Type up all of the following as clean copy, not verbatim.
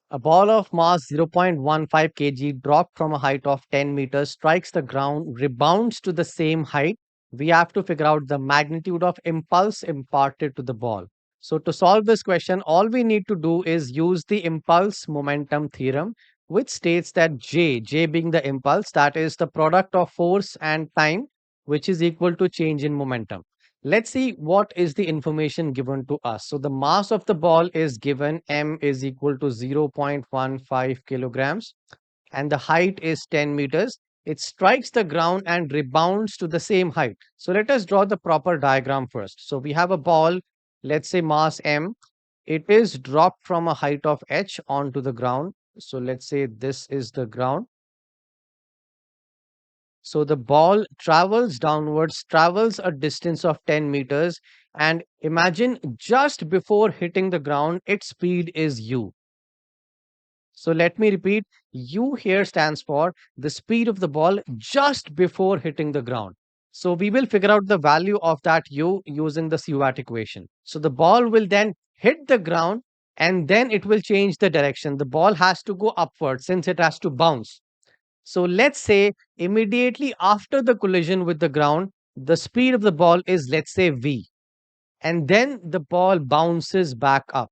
A ball of mass 0.15 kg dropped from a height of 10 meters strikes the ground, rebounds to the same height. We have to figure out the magnitude of impulse imparted to the ball. So, to solve this question, all we need to do is use the impulse momentum theorem, which states that J being the impulse, that is the product of force and time, which is equal to change in momentum. Let's see what is the information given to us. So the mass of the ball is given m is equal to 0.15 kilograms and the height is 10 meters. It strikes the ground and rebounds to the same height. So let us draw the proper diagram first. So we have a ball, let's say mass m. It is dropped from a height of h onto the ground. So let's say this is the ground. So the ball travels downwards, travels a distance of 10 meters, and imagine just before hitting the ground, its speed is u. So let me repeat, u here stands for the speed of the ball just before hitting the ground. So we will figure out the value of that u using the Stewart equation. So the ball will then hit the ground and then it will change the direction. The ball has to go upward since it has to bounce. So let's say immediately after the collision with the ground, the speed of the ball is, let's say, v, and then the ball bounces back up.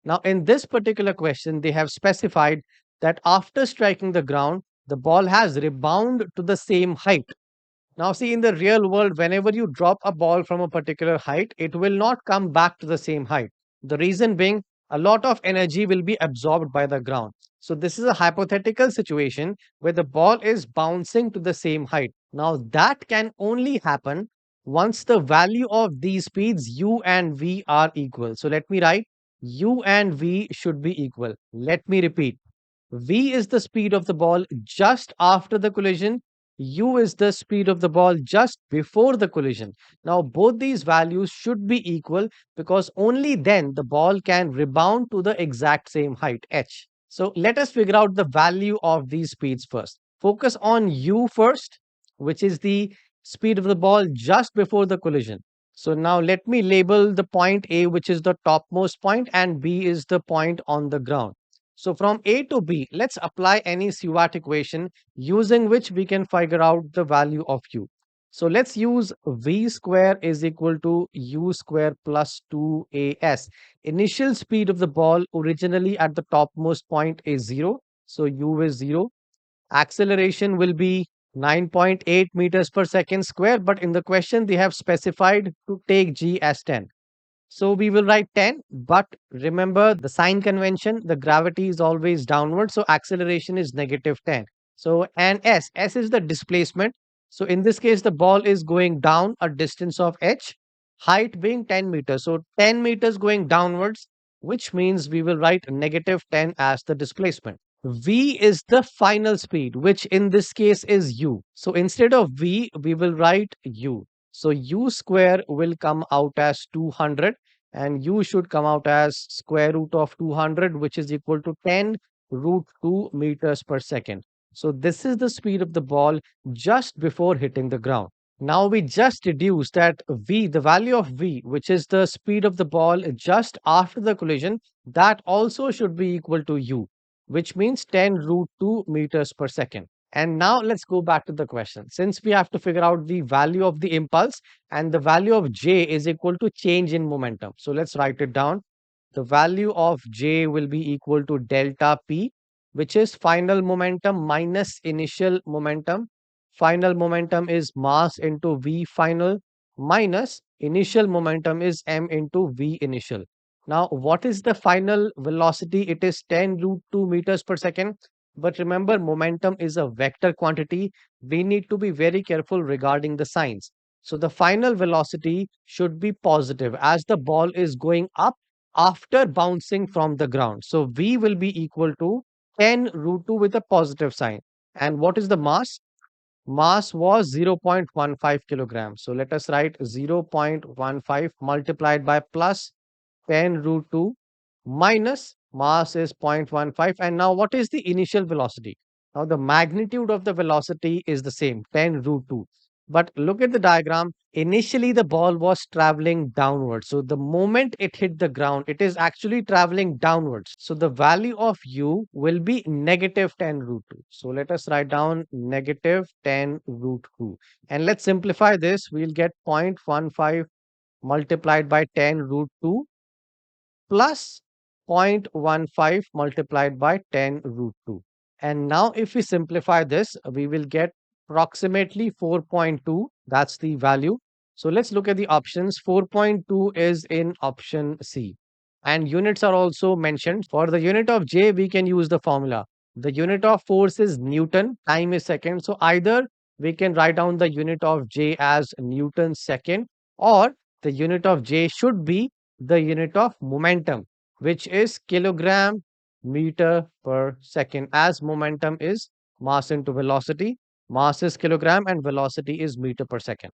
Now, in this particular question, they have specified that after striking the ground, the ball has rebounded to the same height. Now, see, in the real world, whenever you drop a ball from a particular height, it will not come back to the same height. The reason being, a lot of energy will be absorbed by the ground. So, this is a hypothetical situation where the ball is bouncing to the same height. Now, that can only happen once the value of these speeds u and v are equal. So, let me write u and v should be equal. Let me repeat. V is the speed of the ball just after the collision. U is the speed of the ball just before the collision. Now, both these values should be equal because only then the ball can rebound to the exact same height, h. So, let us figure out the value of these speeds first. Focus on U first, which is the speed of the ball just before the collision. So, now let me label the point A, which is the topmost point, and B is the point on the ground. So from A to B, let's apply any Stewart equation using which we can figure out the value of u. So let's use v square is equal to u square plus 2as. Initial speed of the ball originally at the topmost point is 0. So u is 0. Acceleration will be 9.8 meters per second square, but in the question they have specified to take g as 10. So we will write 10, but remember the sign convention, the gravity is always downward, so acceleration is negative 10. So, and s is the displacement. So in this case, the ball is going down a distance of h, height being 10 meters. So 10 meters going downwards, which means we will write negative 10 as the displacement. V is the final speed, which in this case is u. So instead of v, we will write u. So u square will come out as 200 and u should come out as square root of 200, which is equal to 10 root 2 meters per second. So this is the speed of the ball just before hitting the ground. Now we just deduce that v, the value of v, which is the speed of the ball just after the collision, that also should be equal to u, which means 10 root 2 meters per second. And now let's go back to the question. Since we have to figure out the value of the impulse and the value of j is equal to change in momentum. So let's write it down. The value of j will be equal to delta p, which is final momentum minus initial momentum. Final momentum is mass into v final minus initial momentum is m into v initial. Now, what is the final velocity? It is 10 root 2 meters per second. But remember, momentum is a vector quantity. We need to be very careful regarding the signs. So the final velocity should be positive as the ball is going up after bouncing from the ground. So V will be equal to 10 root 2 with a positive sign. And what is the mass? Mass was 0.15 kilograms. So let us write 0.15 multiplied by plus 10 root 2 minus mass is 0.15. And now what is the initial velocity? Now the magnitude of the velocity is the same, 10 root 2. But look at the diagram. Initially, the ball was traveling downwards. So the moment it hit the ground, it is actually traveling downwards. So the value of u will be negative 10 root 2. So let us write down negative 10 root 2. And let's simplify this. We'll get 0.15 multiplied by 10 root 2 plus 0.15 multiplied by 10 root 2. And now if we simplify this, we will get approximately 4.2. That's the value. So let's look at the options. 4.2 is in option C. And units are also mentioned. For the unit of J, we can use the formula. The unit of force is Newton, time is second. So either we can write down the unit of J as Newton second, or the unit of J should be the unit of momentum, which is kilogram meter per second, as momentum is mass into velocity. Mass is kilogram and velocity is meter per second.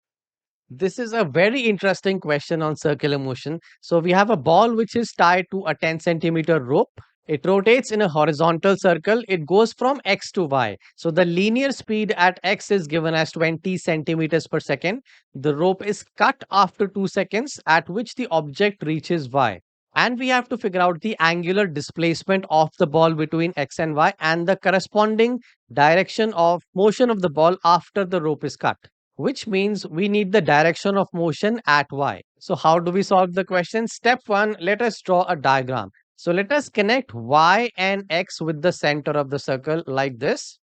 This is a very interesting question on circular motion. So we have a ball which is tied to a 10 centimeter rope. It rotates in a horizontal circle. It goes from x to y. So the linear speed at x is given as 20 centimeters per second. The rope is cut after 2 seconds, at which the object reaches y. And we have to figure out the angular displacement of the ball between x and y and the corresponding direction of motion of the ball after the rope is cut, which means we need the direction of motion at y. So how do we solve the question? Step 1, let us draw a diagram. So let us connect y and x with the center of the circle like this.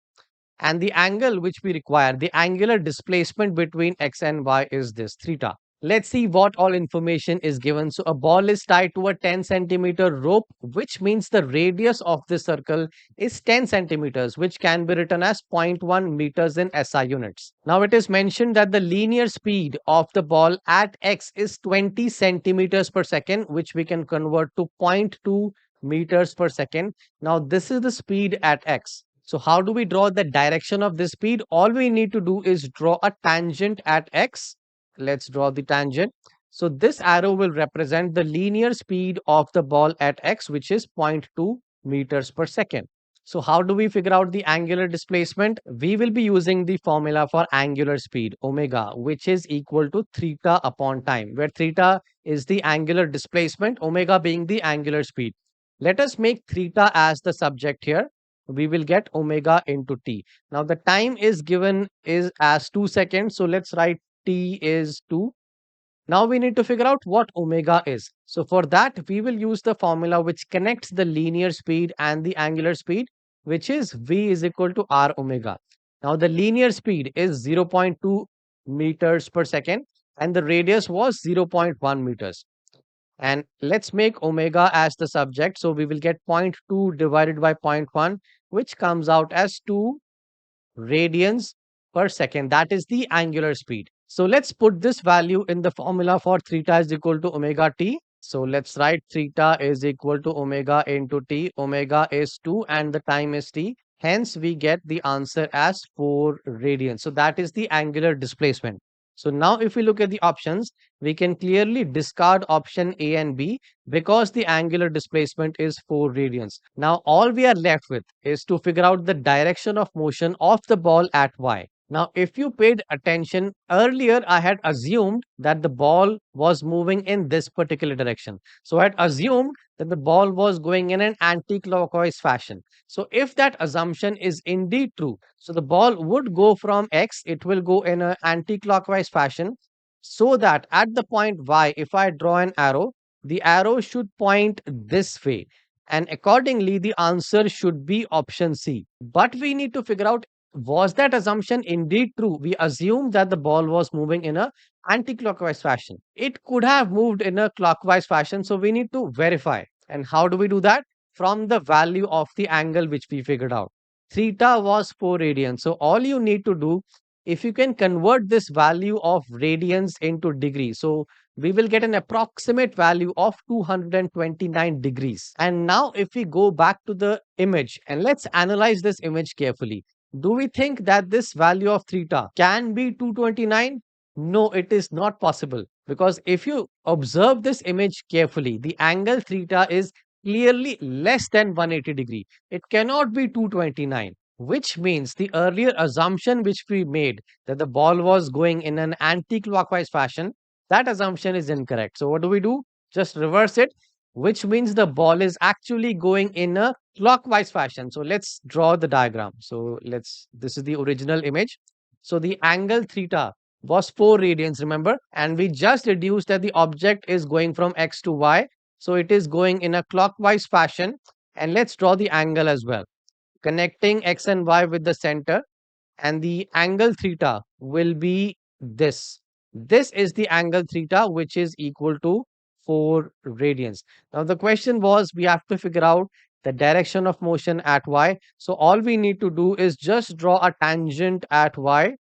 And the angle which we require, the angular displacement between x and y is this theta. Let's see what all information is given. So a ball is tied to a 10 centimeter rope, which means the radius of the circle is 10 centimeters, which can be written as 0.1 meters in SI units. Now it is mentioned that the linear speed of the ball at x is 20 centimeters per second, which we can convert to zero point 0.2 meters per second. Now this is the speed at x. So how do we draw the direction of this speed? All we need to do is draw a tangent at x. Let's draw the tangent. So this arrow will represent the linear speed of the ball at x, which is zero point 0.2 meters per second. So how do we figure out the angular displacement? We will be using the formula for angular speed, omega, which is equal to theta upon time, where theta is the angular displacement, omega being the angular speed. Let us make theta as the subject here. We will get omega into t. Now the time is given is as 2 seconds. So let's write t is 2. Now we need to figure out what omega is. So for that, we will use the formula which connects the linear speed and the angular speed, which is v is equal to r omega. Now the linear speed is 0.2 meters per second and the radius was 0.1 meters. And let's make omega as the subject. So we will get zero point 0.2 divided by zero point 0.1, which comes out as 2 radians per second. That is the angular speed. So let's put this value in the formula for theta is equal to omega t. So let's write theta is equal to omega into t. Omega is 2 and the time is t. Hence, we get the answer as 4 radians. So that is the angular displacement. So now if we look at the options, we can clearly discard option A and B because the angular displacement is 4 radians. Now all we are left with is to figure out the direction of motion of the ball at y. Now if you paid attention earlier, I had assumed that the ball was moving in this particular direction. So I had assumed that the ball was going in an anti-clockwise fashion. So if that assumption is indeed true, so the ball would go from x, it will go in an anti-clockwise fashion, so that at the point y, if I draw an arrow, the arrow should point this way. And accordingly, the answer should be option C. But we need to figure out, was that assumption indeed true? We assume that the ball was moving in a anti-clockwise fashion. It could have moved in a clockwise fashion, so we need to verify. And how do we do that? From the value of the angle which we figured out. Theta was 4 radians. So all you need to do, if you can convert this value of radians into degrees, so we will get an approximate value of 229 degrees. And now if we go back to the image and let's analyze this image carefully, do we think that this value of theta can be 229? No, it is not possible, because if you observe this image carefully, the angle theta is clearly less than 180 degree. It cannot be 229. which means the earlier assumption which we made that the ball was going in an anti-clockwise fashion, that assumption is incorrect. So what do we do? Just reverse it, which means the ball is actually going in a clockwise fashion. So let's draw the diagram. So this is the original image. So the angle theta was 4 radians, remember? And we just deduced that the object is going from x to y. So it is going in a clockwise fashion. And let's draw the angle as well, connecting x and y with the center, and the angle theta will be this. This is the angle theta, which is equal to 4 radians. Now the question was, we have to figure out the direction of motion at y. So all we need to do is just draw a tangent at y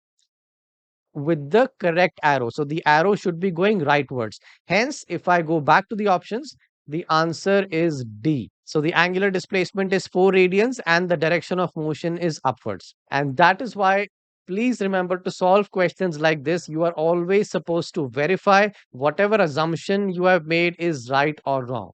with the correct arrow. So the arrow should be going rightwards. Hence, if I go back to the options, the answer is D. So the angular displacement is 4 radians and the direction of motion is upwards. And that is why, please remember, to solve questions like this, you are always supposed to verify whatever assumption you have made is right or wrong.